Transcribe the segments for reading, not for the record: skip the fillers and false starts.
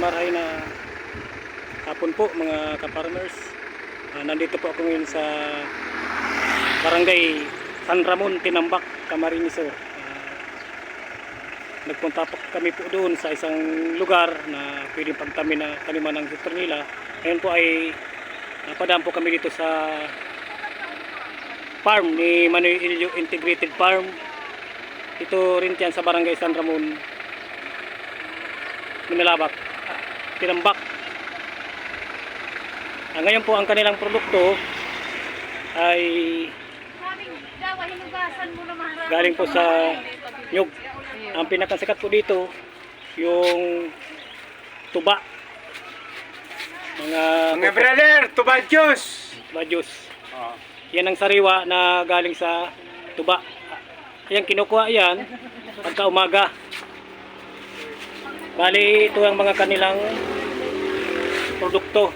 marahay na hapon po mga ka-farmers. Nandito po ako ngayon sa Barangay San Ramon, Tinambak, Camarines Sur. Nagpunta po kami po doon sa isang lugar na pwedeng pagtaniman ng citronella. Ngayon po ay napadaan po kami dito sa farm ni Manoy Ilio Integrated Farm. Ito rin yan sa Barangay San Ramon, Minalabak, Tinambak. Ngayon po ang kanilang produkto ay galing po sa nyug. Ang pinakasikat po dito yung tuba. Mga brother, tuba juice. Tuba juice. Yan ang sariwa na galing sa tuba. Ayan, kinukuha yan pagka umaga. Bali, ito ang mga kanilang produkto.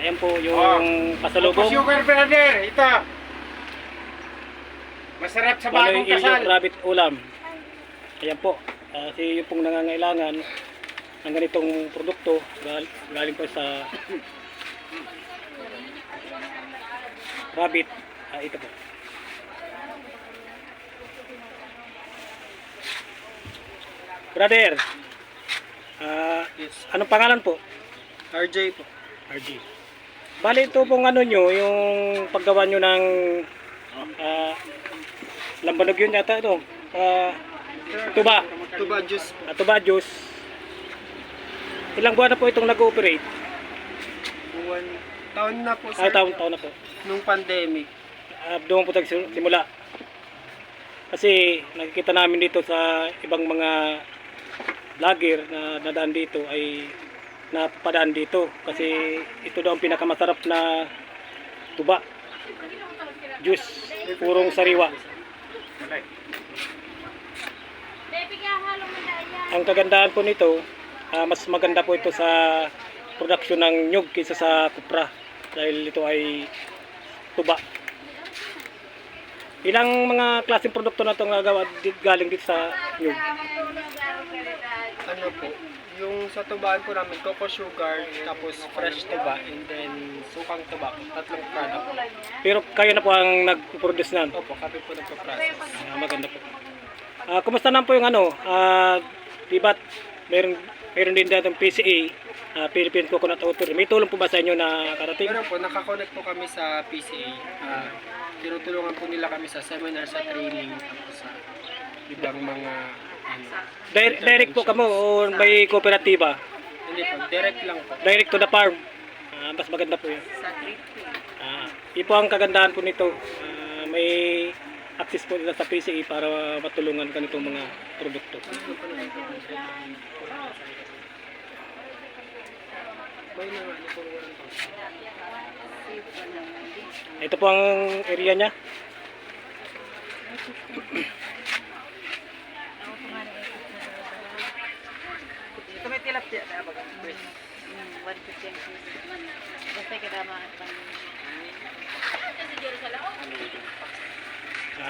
Ayan po yung pasalubong. Sugar brother, ito. Masarap sa bagong Manoy kasal. Ilio Rabbit Ulam. Ayan po. Kasi yung pong nangangailangan ng ganitong produkto galing po sa rabbit. Ito po. Brother, Yes. anong pangalan po? RJ po. RG. Bali ito pong ano nyo, yung paggawa nyo ng lambanog yun yata ito. Tuba. Tuba juice po. Tuba juice. Ilang buwan na po itong nag-ooperate? Taon na po sir. Taon na po. Nung pandemic. Doon po simula. Kasi nakikita namin dito sa ibang mga vlogger na nadaan dito ay napadaan dito. Kasi ito daw ang pinakamasarap na tuba. Juice. Purong sariwa. Ang kagandahan po nito, mas maganda po ito sa production ng nyug kaysa sa kupra. Dahil ito ay tuba. Ilang mga klaseng produkto na itong galing dito sa nyug? Ano po? Yung sa tubaan po namin, coco sugar, tapos fresh tuba, and then sukang tuba. Tatlong product. Pero kayo na po ang nag-produce na. Opo, kami po nagpa-process. Maganda po. Kumusta naman po yung ano? Diba meron din dito PCA, Philippine Coconut Authority. May tulong po ba sa inyo na karating? Pero po, nakakonect po kami sa PCA. Tinutulungan po nila kami sa seminar, sa training, tapos sa ibang mga Direct po kamo o may kooperatiba? Hindi po, direct lang po. Direct to the farm. Mas maganda po yun. Yun po ang kagandahan po nito. May access po nila sa PCA para matulungan ganitong mga produkto. Ito po ang area niya. Ito may tilap siya.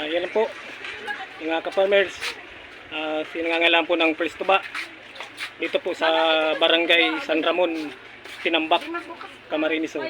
Yan lang po mga ka-farmers. Sinangangailangan po ng first tuba dito po sa Barangay San Ramon, Tinambak, Camarines Sur.